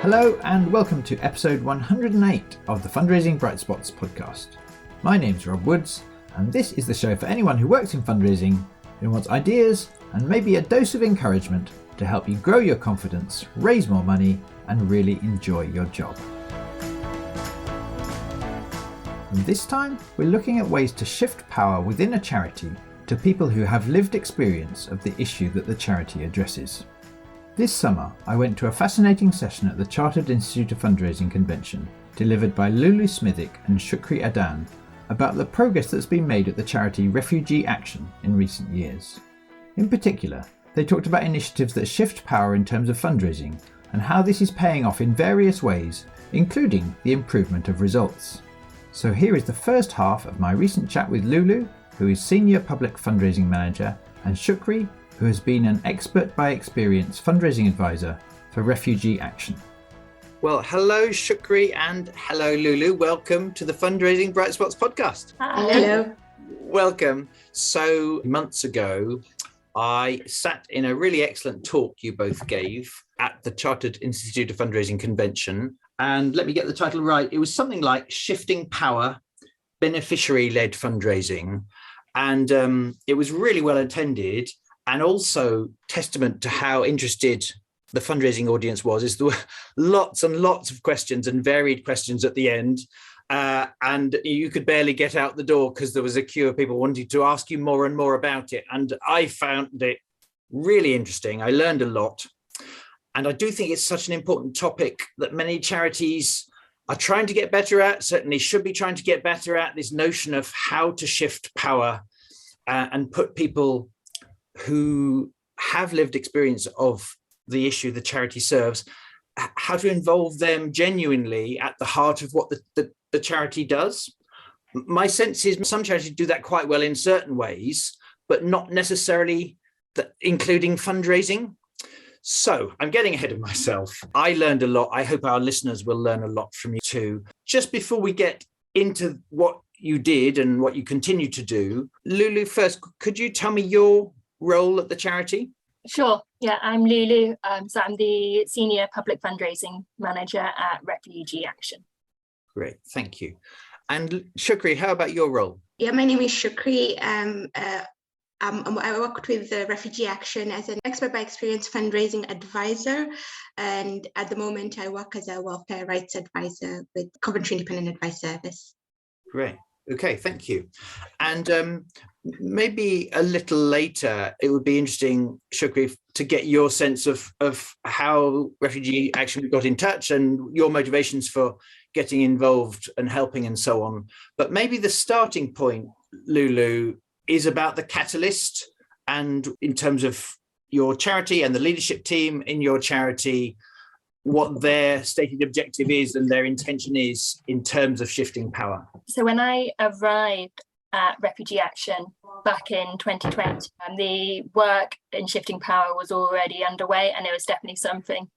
Hello and welcome to episode 108 of the Fundraising Bright Spots podcast. My name's Rob Woods and this is the show for anyone who works in fundraising, who wants ideas and maybe a dose of encouragement to help you grow your confidence, raise more money and really enjoy your job. And this time we're looking at ways to shift power within a charity to people who have lived experience of the issue that the charity addresses. This summer, I went to a fascinating session at the Chartered Institute of Fundraising convention, delivered by Lulu, Smithwick and Shukry, Adan, about the progress that's been made at the charity Refugee Action in recent years. In particular, they talked about initiatives that shift power in terms of fundraising and how this is paying off in various ways, including the improvement of results. So here is the first half of my recent chat with Lulu, who is Senior Public Fundraising Manager, and Shukry, who has been an expert by experience fundraising advisor for Refugee Action. Well, hello Shukry and hello Lulu. Welcome to the Fundraising Bright Spots podcast. Hello. Welcome. So months ago, I sat in a really excellent talk you both gave at the Chartered Institute of Fundraising convention. And let me get the title right. It was something like Shifting Power, Beneficiary-led Fundraising. And it was really well attended. And also testament to how interested the fundraising audience was is there were lots and lots of questions and varied questions at the end. And you could barely get out the door because there was a queue of people wanting to ask you more and more about it. And I found it really interesting. I learned a lot. And I do think it's such an important topic that many charities are trying to get better at, certainly should be trying to get better at, this notion of how to shift power and put people who have lived experience of the issue the charity serves, how to involve them genuinely at the heart of what the charity does. My sense is some charities do that quite well in certain ways, but not necessarily including fundraising. So I'm getting ahead of myself. I learned a lot. I hope our listeners will learn a lot from you too. Just before we get into what you did and what you continue to do, Lulu, first, could you tell me your role at the charity? Sure. Yeah, I'm Lulu. So I'm the Senior Public Fundraising Manager at Refugee Action. Great, thank you. And Shukry, how about your role? Yeah, my name is Shukry. I worked with the Refugee Action as an expert by experience fundraising advisor. And at the moment, I work as a welfare rights advisor with Coventry Independent Advice Service. Great. Okay, thank you. And maybe a little later, it would be interesting, Shukry, to get your sense of how Refugee Action got in touch and your motivations for getting involved and helping and so on. But maybe the starting point, Lulu, is about the catalyst and in terms of your charity and the leadership team in your charity, what their stated objective is and their intention is in terms of shifting power. So when I arrived at Refugee Action back in 2020, the work in shifting power was already underway, and it was definitely something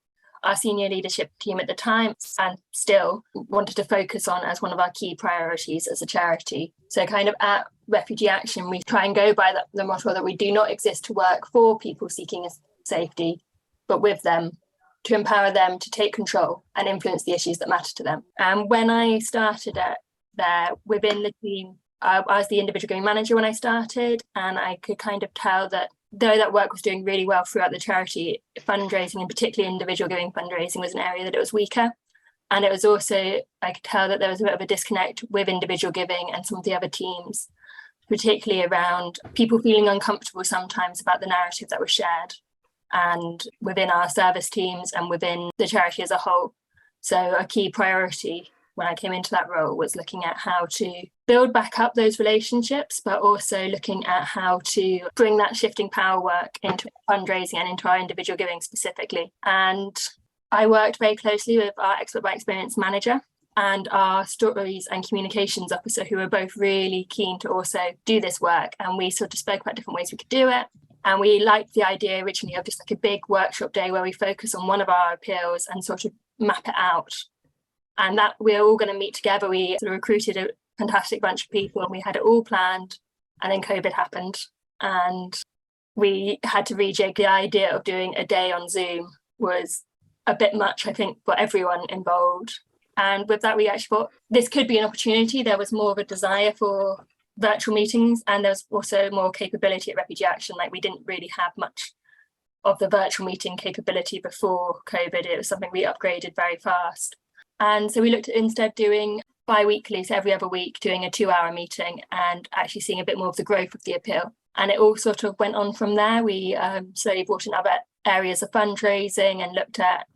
our senior leadership team at the time and still wanted to focus on as one of our key priorities as a charity. So kind of at Refugee Action, we try and go by the motto that we do not exist to work for people seeking safety, but with them, to empower them to take control and influence the issues that matter to them. And when I started there within the team, I was the individual giving manager when I started, and I could kind of tell that though that work was doing really well throughout the charity, fundraising and particularly individual giving fundraising was an area that it was weaker. And it was also, I could tell that there was a bit of a disconnect with individual giving and some of the other teams, particularly around people feeling uncomfortable sometimes about the narrative that was shared, and within our service teams and within the charity as a whole. So a key priority when I came into that role was looking at how to build back up those relationships, but also looking at how to bring that shifting power work into fundraising and into our individual giving specifically. And I worked very closely with our expert by experience manager and our stories and communications officer, who were both really keen to also do this work. And we sort of spoke about different ways we could do it. And we liked the idea originally of just like a big workshop day where we focus on one of our appeals and sort of map it out. And that we're all going to meet together. We sort of recruited a fantastic bunch of people and we had it all planned. And then COVID happened and we had to rejig. The idea of doing a day on Zoom was a bit much, I think, for everyone involved. And with that, we actually thought this could be an opportunity. There was more of a desire for virtual meetings, and there's also more capability at Refugee Action. Like, we didn't really have much of the virtual meeting capability before COVID. It was something we upgraded very fast. And so we looked at instead doing bi-weekly, so every other week, doing a 2-hour meeting and actually seeing a bit more of the growth of the appeal. And it all sort of went on from there. We slowly brought in other areas of fundraising and looked at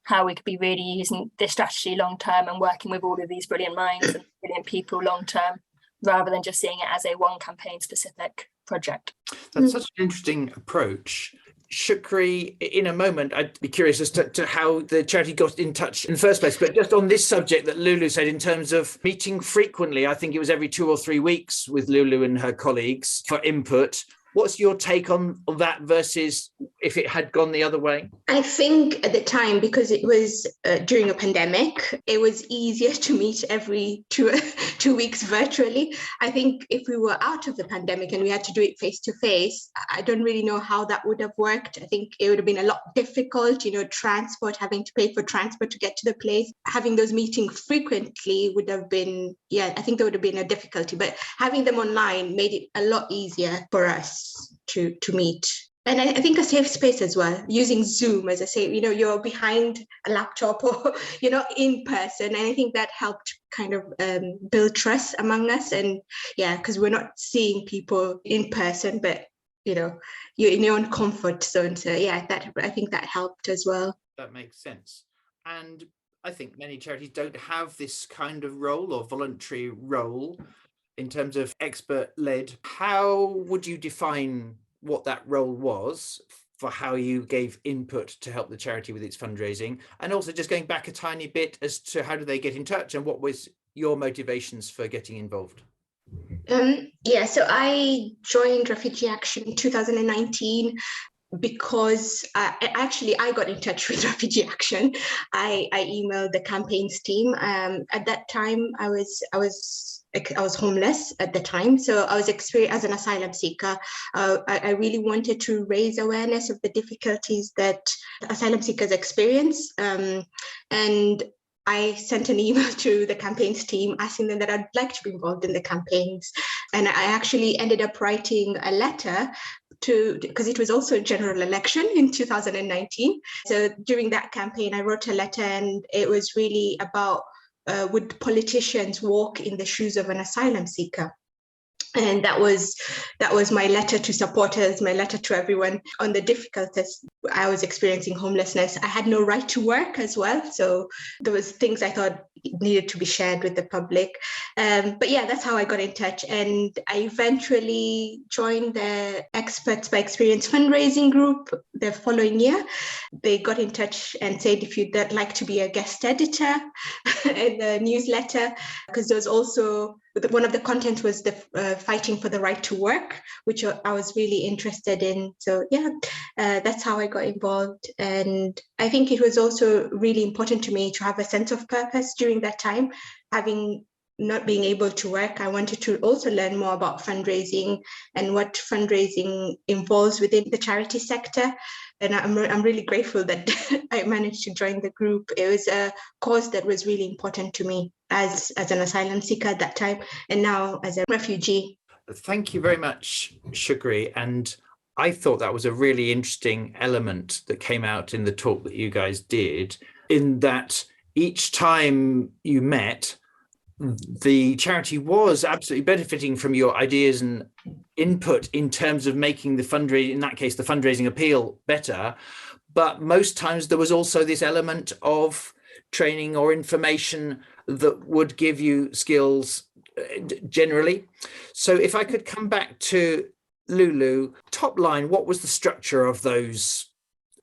how we could be really using this strategy long term and working with all of these brilliant minds and brilliant people long term, rather than just seeing it as a one campaign specific project. That's such an interesting approach. Shukry, in a moment, I'd be curious as to how the charity got in touch in the first place. But just on this subject that Lulu said, in terms of meeting frequently, I think it was every 2 or 3 weeks with Lulu and her colleagues for input. What's your take on that versus if it had gone the other way? I think at the time, because it was during a pandemic, it was easier to meet every 2 weeks virtually. I think if we were out of the pandemic and we had to do it face to face, I don't really know how that would have worked. I think it would have been a lot difficult, transport, having to pay for transport to get to the place. Having those meetings frequently would have been, I think there would have been a difficulty, but having them online made it a lot easier for us to meet. And I think a safe space as well, using Zoom, as I say, you're behind a laptop or you're not in person. And I think that helped kind of build trust among us. And because we're not seeing people in person, but, you're in your own comfort zone. So I think that helped as well. That makes sense. And I think many charities don't have this kind of role or voluntary role in terms of expert-led. How would you define what that role was for how you gave input to help the charity with its fundraising? And also just going back a tiny bit as to how do they get in touch and what was your motivations for getting involved? So I joined Refugee Action in 2019 because I got in touch with Refugee Action. I emailed the campaigns team. At that time, I was homeless at the time, so I was experienced as an asylum seeker. I really wanted to raise awareness of the difficulties that asylum seekers experience, and I sent an email to the campaigns team asking them that I'd like to be involved in the campaigns. And I actually ended up writing a letter because it was also a general election in 2019. So during that campaign, I wrote a letter, and it was really about would politicians walk in the shoes of an asylum seeker? And that was my letter to supporters, my letter to everyone on the difficulties I was experiencing homelessness. I had no right to work as well. So there was things I thought needed to be shared with the public. But that's how I got in touch. And I eventually joined the Experts by Experience fundraising group the following year. They got in touch and said if you'd like to be a guest editor in the newsletter, because there was also one of the content was the fighting for the right to work, which I was really interested in. So that's how I got involved. And I think it was also really important to me to have a sense of purpose during that time. Having not being able to work, I wanted to also learn more about fundraising and what fundraising involves within the charity sector. And I'm really grateful that I managed to join the group. It was a cause that was really important to me as an asylum seeker at that time, and now as a refugee. Thank you very much, Shukry. And I thought that was a really interesting element that came out in the talk that you guys did, in that each time you met, the charity was absolutely benefiting from your ideas and input in terms of making the fundraising, in that case, the fundraising appeal better. But most times there was also this element of training or information that would give you skills generally. So if I could come back to Lulu, top line, what was the structure of those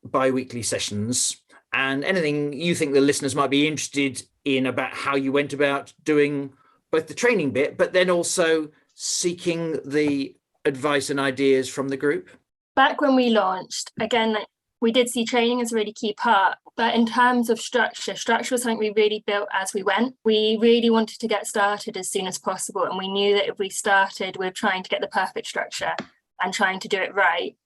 bi-weekly sessions? And anything you think the listeners might be interested in about how you went about doing both the training bit, but then also seeking the advice and ideas from the group? Back when we launched, again, we did see training as a really key part, but in terms of structure was something we really built as we went. We really wanted to get started as soon as possible, and we knew that if we started with trying to get the perfect structure and trying to do it right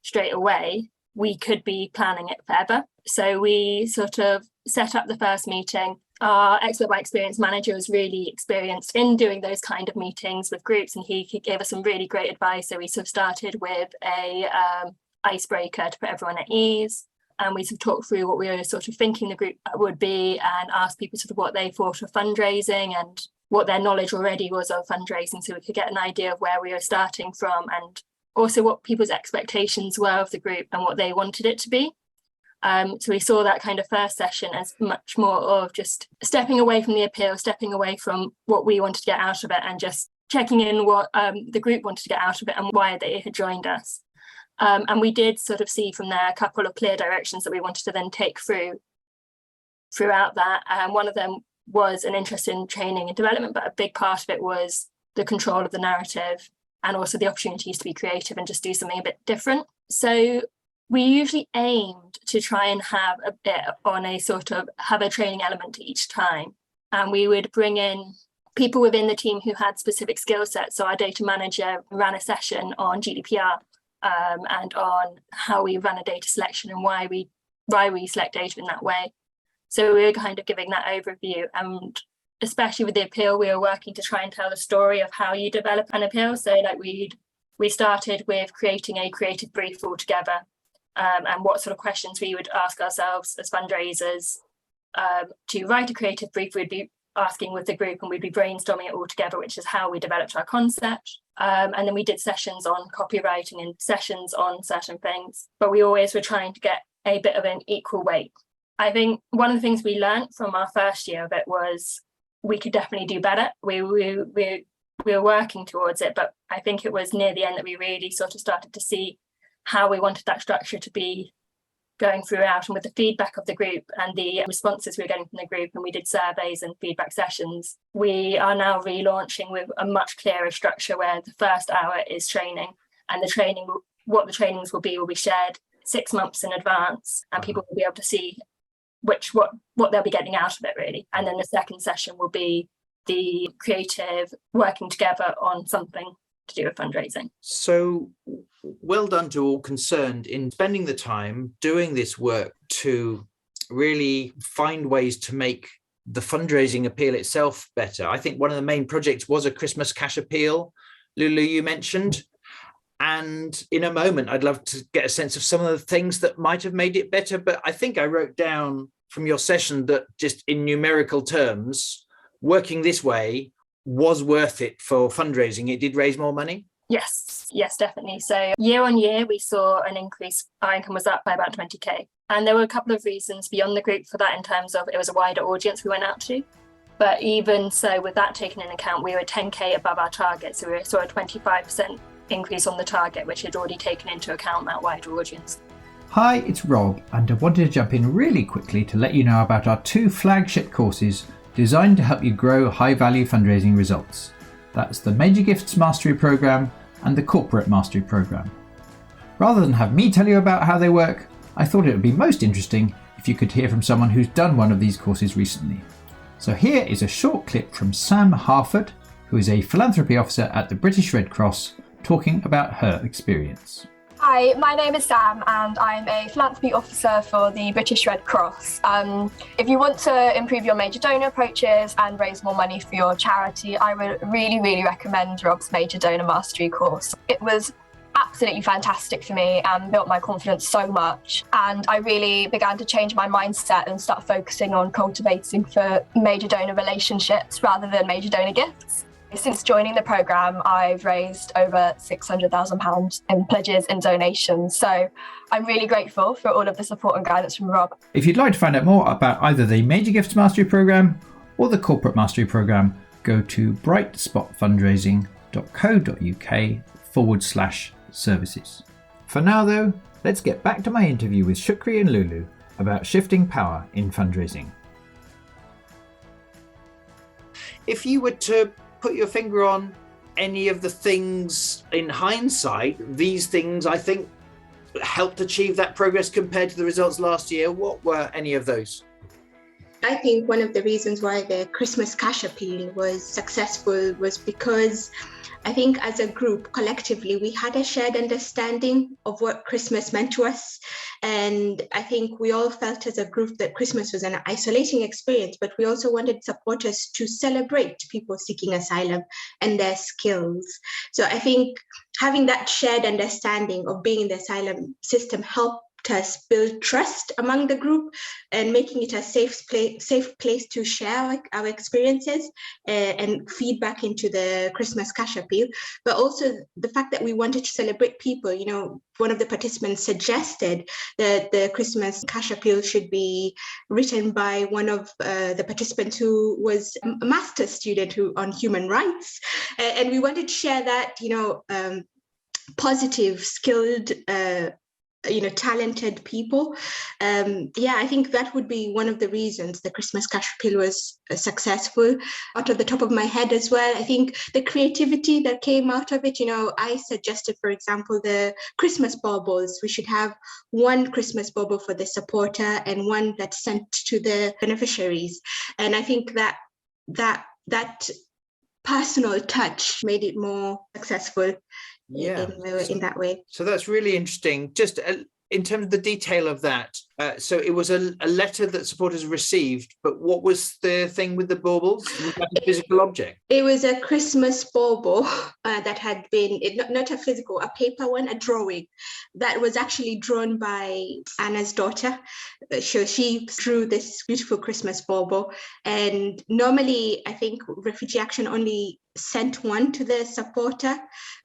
straight away, we could be planning it forever. So we sort of set up the first meeting. Our expert by experience manager was really experienced in doing those kind of meetings with groups, and he gave us some really great advice. So we sort of started with a icebreaker to put everyone at ease, and we sort of talked through what we were sort of thinking the group would be, and asked people sort of what they thought of fundraising and what their knowledge already was of fundraising, so we could get an idea of where we were starting from, and also what people's expectations were of the group and what they wanted it to be. So we saw that kind of first session as much more of just stepping away from the appeal, stepping away from what we wanted to get out of it, and just checking in what the group wanted to get out of it and why they had joined us. And we did sort of see from there a couple of clear directions that we wanted to then take throughout that. And one of them was an interest in training and development, but a big part of it was the control of the narrative and also the opportunities to be creative and just do something a bit different. So we usually aimed to try and have a bit on a sort of have a training element to each time. And we would bring in people within the team who had specific skill sets. So our data manager ran a session on GDPR and on how we run a data selection and why we select data in that way. So we were kind of giving that overview, and especially with the appeal, we were working to try and tell the story of how you develop an appeal. So like we started with creating a creative brief altogether, and what sort of questions we would ask ourselves as fundraisers. To write a creative brief, we'd be asking with the group, and we'd be brainstorming it all together, which is how we developed our concept. And then we did sessions on copywriting and sessions on certain things, but we always were trying to get a bit of an equal weight. I think one of the things we learned from our first year of it was we could definitely do better. We were working towards it, but I think it was near the end that we really sort of started to see how we wanted that structure to be going throughout. And with the feedback of the group and the responses we were getting from the group, and we did surveys and feedback sessions, we are now relaunching with a much clearer structure where the first hour is training, and what the trainings will be shared 6 months in advance, and people will be able to see what they'll be getting out of it, really. And then the second session will be the creative working together on something to do with fundraising. So well done to all concerned in spending the time doing this work to really find ways to make the fundraising appeal itself better. I think one of the main projects was a Christmas cash appeal, Lulu, you mentioned. And in a moment, I'd love to get a sense of some of the things that might have made it better. But I think I wrote down from your session that just in numerical terms, working this way was worth it for fundraising. It did raise more money. Yes, definitely. So year on year, we saw an increase. Our income was up by about 20k. And there were a couple of reasons beyond the group for that, in terms of it was a wider audience we went out to. But even so, with that taken into account, we were 10k above our target. So we saw a 25% increase on the target, which had already taken into account that wider audience. Hi, it's Rob, and I wanted to jump in really quickly to let you know about our 2 flagship courses designed to help you grow high-value fundraising results. That's the Major Gifts Mastery Programme and the Corporate Mastery Programme. Rather than have me tell you about how they work, I thought it would be most interesting if you could hear from someone who's done one of these courses recently. So here is a short clip from Sam Harford, who is a philanthropy officer at the British Red Cross, talking about her experience. Hi, my name is Sam and I'm a philanthropy officer for the British Red Cross. If you want to improve your major donor approaches and raise more money for your charity, I would really recommend Rob's Major Donor Mastery course. It was absolutely fantastic for me and built my confidence so much. And I really began to change my mindset and start focusing on cultivating for major donor relationships rather than major donor gifts. Since joining the programme, I've raised over £600,000 in pledges and donations. So I'm really grateful for all of the support and guidance from Rob. If you'd like to find out more about either the Major Gifts Mastery Programme or the Corporate Mastery Programme, go to brightspotfundraising.co.uk/services. For now though, let's get back to my interview with Shukry and Lulu about shifting power in fundraising. If you were to put your finger on any of the things in hindsight, these things I think helped achieve that progress compared to the results last year, what were any of those? I think one of the reasons why the Christmas cash appeal was successful was because I think as a group, collectively, we had a shared understanding of what Christmas meant to us. And I think we all felt as a group that Christmas was an isolating experience, but we also wanted supporters to celebrate people seeking asylum and their skills. So I think having that shared understanding of being in the asylum system helped us build trust among the group and making it a safe place to share our experiences and feedback into the Christmas cash appeal. But also the fact that we wanted to celebrate people. You know, one of the participants suggested that the Christmas cash appeal should be written by one of the participants who was a master's student on human rights. And we wanted to share that, positive, skilled, talented people. I think that would be one of the reasons the Christmas cash appeal was successful. Out of the top of my head as well, I think the creativity that came out of it, I suggested, for example, the Christmas baubles. We should have one Christmas bauble for the supporter and one that's sent to the beneficiaries. And I think that personal touch made it more successful. In that way. So that's really interesting. Just in terms of the detail of that, so it was a letter that supporters received, but what was the thing with the baubles? Was that a physical object? It was a Christmas bauble that had been, not a physical, a paper one, a drawing that was actually drawn by Anna's daughter. So she drew this beautiful Christmas bauble. And normally, I think Refugee Action only sent one to the supporter,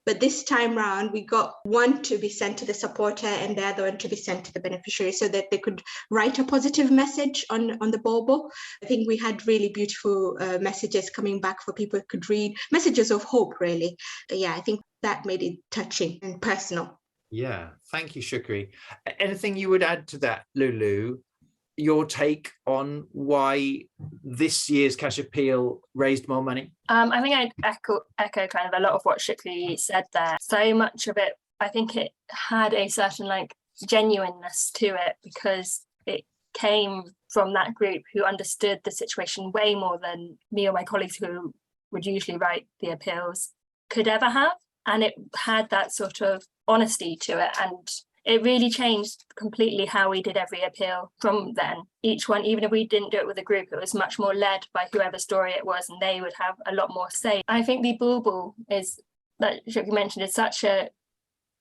but this time round we got one to be sent to the supporter and the other one to be sent to the beneficiary so that they could write a positive message on the bauble. I think we had really beautiful messages coming back for people who could read, messages of hope, really. I think that made it touching and personal. Yeah, thank you, Shukry. Anything you would add to that, Lulu? Your take on why this year's cash appeal raised more money? I think I'd echo kind of a lot of what Shukry said there. So much of it, I think it had a certain genuineness to it because it came from that group who understood the situation way more than me or my colleagues who would usually write the appeals could ever have. And it had that sort of honesty to it, and it really changed completely how we did every appeal from then. Each one, even if we didn't do it with a group, it was much more led by whoever's story it was, and they would have a lot more say. I think the bauble is, like Shukry mentioned, is such a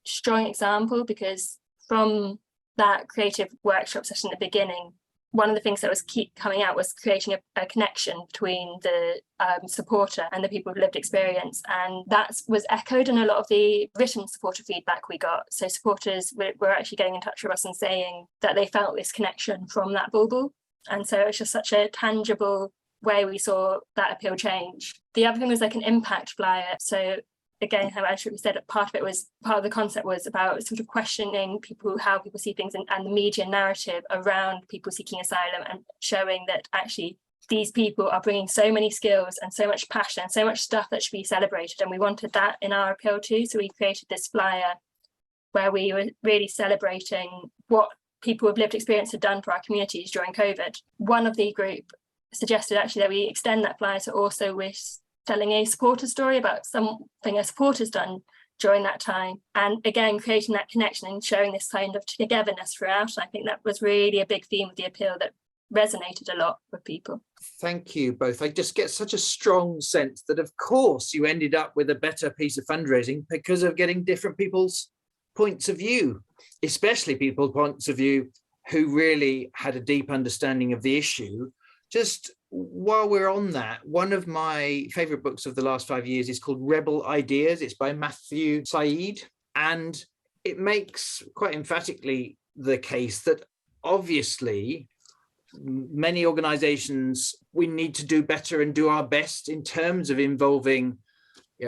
strong example because from that creative workshop session at the beginning, one of the things that was keep coming out was creating a connection between the supporter and the people with lived experience. And that was echoed in a lot of the written supporter feedback we got. So supporters were actually getting in touch with us and saying that they felt this connection from that bauble. And so it's just such a tangible way we saw that appeal change. The other thing was an impact flyer. So again, how Shukry said, part of the concept was about sort of questioning how people see things and the media narrative around people seeking asylum and showing that actually these people are bringing so many skills and so much passion and so much stuff that should be celebrated. And we wanted that in our appeal too. So we created this flyer where we were really celebrating what people with lived experience had done for our communities during COVID. One of the group suggested actually that we extend that flyer to also with telling a supporter story about something a supporter's done during that time. And again, creating that connection and showing this kind of togetherness throughout. And I think that was really a big theme of the appeal that resonated a lot with people. Thank you both. I just get such a strong sense that, of course, you ended up with a better piece of fundraising because of getting different people's points of view, especially people's points of view who really had a deep understanding of the issue. Just while we're on that, one of my favorite books of the last 5 years is called Rebel Ideas. It's by Matthew Said, and it makes quite emphatically the case that obviously many organizations, we need to do better and do our best in terms of involving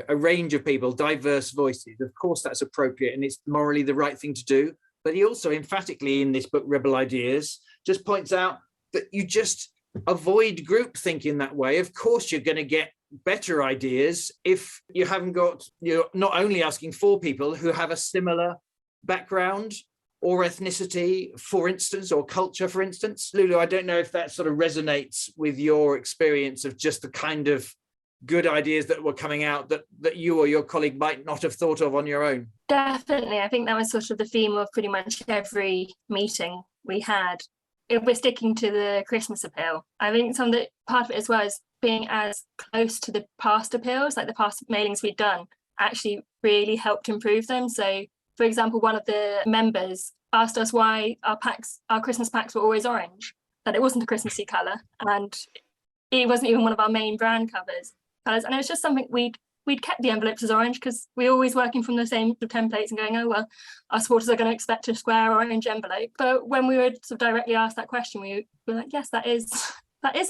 a range of people, diverse voices. Of course, that's appropriate and it's morally the right thing to do. But he also emphatically in this book, Rebel Ideas, just points out that you just avoid group thinking that way. Of course, you're going to get better ideas if you're not only asking for people who have a similar background or ethnicity, for instance, or culture, for instance? Lulu, I don't know if that sort of resonates with your experience of just the kind of good ideas that were coming out that you or your colleague might not have thought of on your own. Definitely. I think that was sort of the theme of pretty much every meeting we had. If we're sticking to the Christmas appeal, I think some of the part of it as well is being as close to the past appeals, like the past mailings we'd done, actually really helped improve them. So, for example, one of the members asked us why our Christmas packs were always orange, that it wasn't a Christmassy colour, and it wasn't even one of our main brand colours. And it was just something we'd kept the envelopes as orange because we're always working from the same templates and going, oh, well, our supporters are going to expect a square orange envelope. But when we would sort of directly ask that question, we were like, yes, that is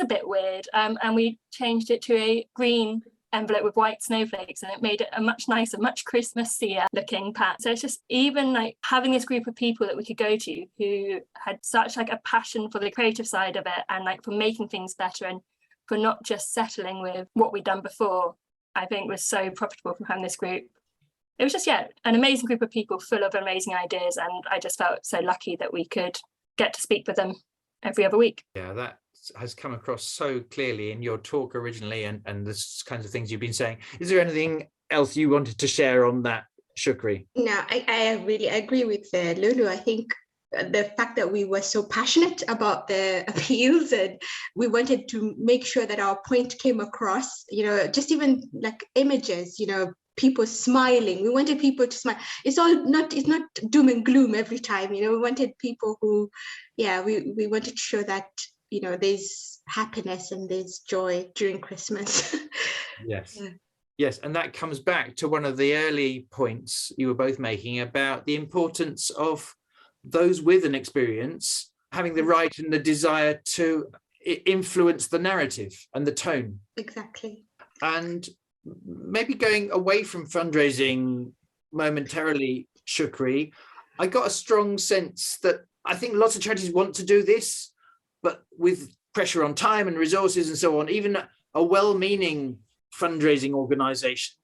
a bit weird. And we changed it to a green envelope with white snowflakes, and it made it a much nicer, much Christmassier looking pack. So it's just even like having this group of people that we could go to who had such like a passion for the creative side of it and like for making things better and for not just settling with what we'd done before, I think was so profitable from having this group. It was just, an amazing group of people full of amazing ideas. And I just felt so lucky that we could get to speak with them every other week. Yeah, that has come across so clearly in your talk originally and the kinds of things you've been saying. Is there anything else you wanted to share on that, Shukry? No, I really agree with Lulu. I think the fact that we were so passionate about the appeals and we wanted to make sure that our point came across, just even like images, people smiling. We wanted people to smile. It's not doom and gloom every time, we wanted people who, we wanted to show that, there's happiness and there's joy during Christmas. Yes. Yeah. Yes, and that comes back to one of the early points you were both making about the importance of those with an experience having the right and the desire to influence the narrative and the tone. Exactly. And maybe going away from fundraising momentarily, Shukry, I got a strong sense that I think lots of charities want to do this, but with pressure on time and resources and so on, even a well-meaning fundraising organization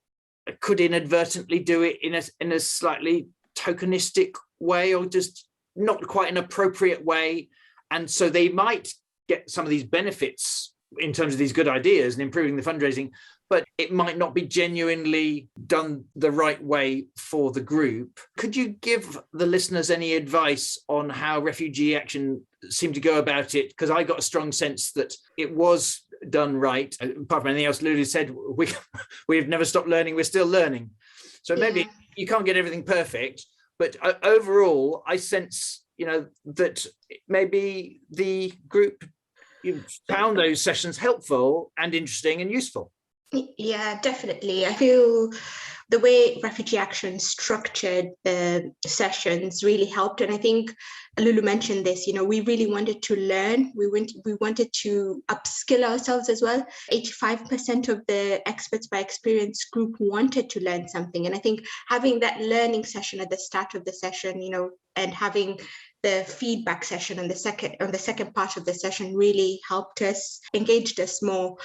could inadvertently do it in a slightly tokenistic way or just not quite an appropriate way. And so they might get some of these benefits in terms of these good ideas and improving the fundraising, but it might not be genuinely done the right way for the group. Could you give the listeners any advice on how Refugee Action seemed to go about it? Because I got a strong sense that it was done right. Apart from anything else Lulu said, we've never stopped learning, we're still learning. So maybe you can't get everything perfect, but overall, I sense, that maybe the group found those sessions helpful and interesting and useful. Yeah, definitely. I feel the way Refugee Action structured the sessions really helped. And I think Lulu mentioned this, we really wanted to learn. We wanted to upskill ourselves as well. 85% of the Experts by Experience group wanted to learn something. And I think having that learning session at the start of the session, and having the feedback session on the second part of the session really helped us, engaged us more.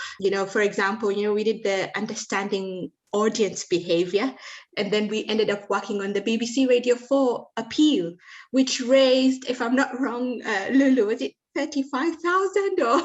For example, we did the understanding audience behavior, and then we ended up working on the BBC Radio 4 appeal, which raised, if I'm not wrong, Lulu, was it 35,000 or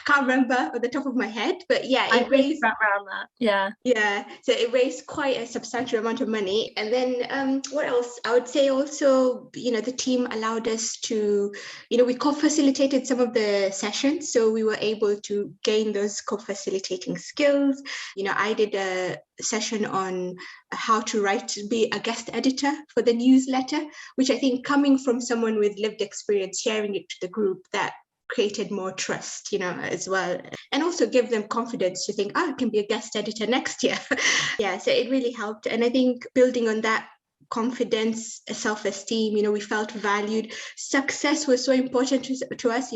can't remember at the top of my head, but it raised around that. So it raised quite a substantial amount of money. And then what else? I would say also, the team allowed us to, we co-facilitated some of the sessions, so we were able to gain those co-facilitating skills. I did a session on how to be a guest editor for the newsletter, which I think, coming from someone with lived experience, sharing it to the group, that created more trust, as well, and also give them confidence to think, I can be a guest editor next year. So it really helped. And I think building on that confidence, self-esteem, we felt valued. Success was so important to us,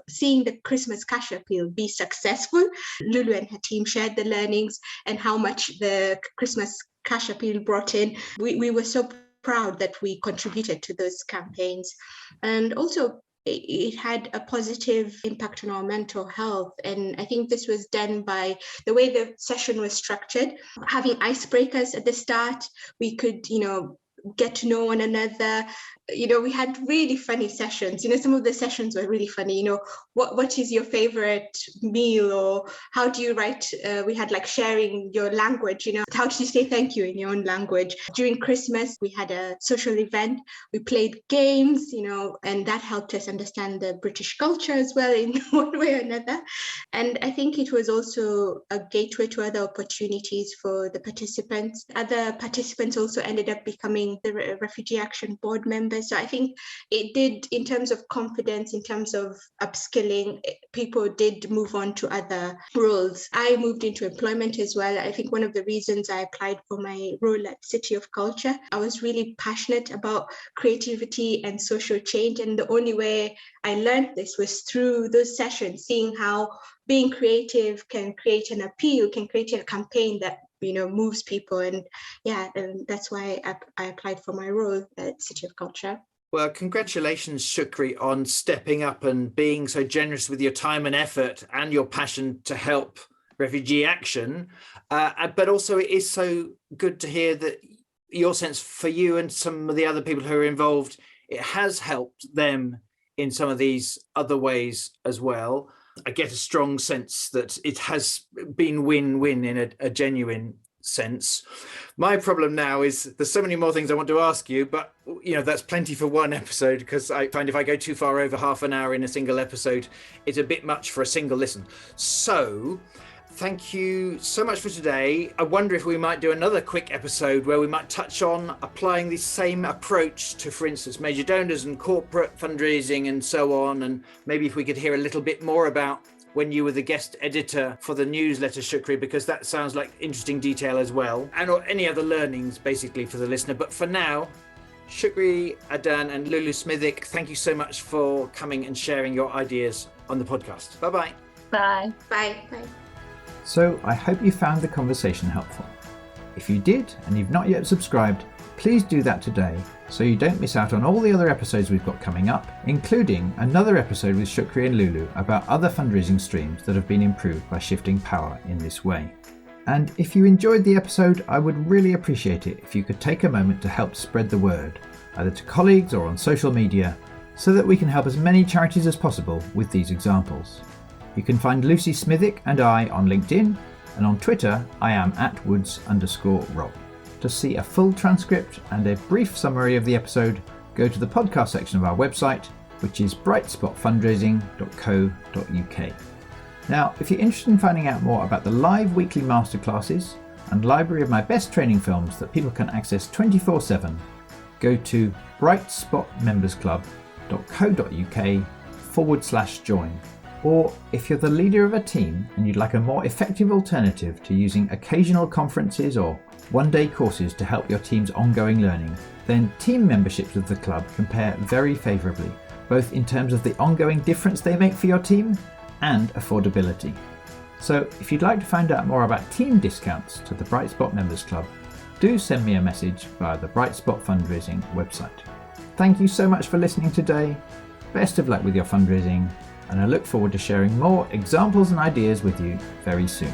seeing the Christmas cash appeal be successful. Lulu and her team shared the learnings and how much the Christmas cash appeal brought in. We were so proud that we contributed to those campaigns. And also, it had a positive impact on our mental health. And I think this was done by the way the session was structured, having icebreakers at the start. We could, get to know one another. We had really funny sessions. Some of the sessions were really funny. What is your favorite meal, or how do you write? We had like sharing your language. How do you say thank you in your own language? During Christmas, we had a social event. We played games, and that helped us understand the British culture as well in one way or another. And I think it was also a gateway to other opportunities for the participants. Other participants also ended up becoming the Refugee Action board members. So I think it did, in terms of confidence, in terms of upskilling, people did move on to other roles. I moved into employment as well. I think one of the reasons I applied for my role at City of Culture, I was really passionate about creativity and social change. And the only way I learned this was through those sessions, seeing how being creative can create an appeal, can create a campaign that moves people. And that's why I applied for my role at City of Culture. Well, congratulations, Shukry, on stepping up and being so generous with your time and effort and your passion to help Refugee Action. But also it is so good to hear that your sense for you and some of the other people who are involved, it has helped them in some of these other ways as well. I get a strong sense that it has been win-win in a genuine sense. My problem now is there's so many more things I want to ask you, but that's plenty for one episode, because I find if I go too far over half an hour in a single episode, it's a bit much for a single listen. So thank you so much for today. I wonder if we might do another quick episode where we might touch on applying the same approach to, for instance, major donors and corporate fundraising and so on. And maybe if we could hear a little bit more about when you were the guest editor for the newsletter, Shukry, because that sounds like interesting detail as well. And or any other learnings basically for the listener. But for now, Shukry, Adan and Lulu Smithwick, thank you so much for coming and sharing your ideas on the podcast. Bye-bye. Bye. Bye. Bye. So I hope you found the conversation helpful. If you did and you've not yet subscribed, please do that today so you don't miss out on all the other episodes we've got coming up, including another episode with Shukry and Lulu about other fundraising streams that have been improved by shifting power in this way. And if you enjoyed the episode, I would really appreciate it if you could take a moment to help spread the word, either to colleagues or on social media, so that we can help as many charities as possible with these examples. You can find Lucy Smithwick and I on LinkedIn, and on Twitter I am @woods_rob. To see a full transcript and a brief summary of the episode, go to the podcast section of our website, which is brightspotfundraising.co.uk. Now, if you're interested in finding out more about the live weekly masterclasses and library of my best training films that people can access 24/7, go to brightspotmembersclub.co.uk/join. Or if you're the leader of a team and you'd like a more effective alternative to using occasional conferences or one-day courses to help your team's ongoing learning, then team memberships of the club compare very favourably, both in terms of the ongoing difference they make for your team and affordability. So if you'd like to find out more about team discounts to the Bright Spot Members Club, do send me a message via the Bright Spot Fundraising website. Thank you so much for listening today. Best of luck with your fundraising, and I look forward to sharing more examples and ideas with you very soon.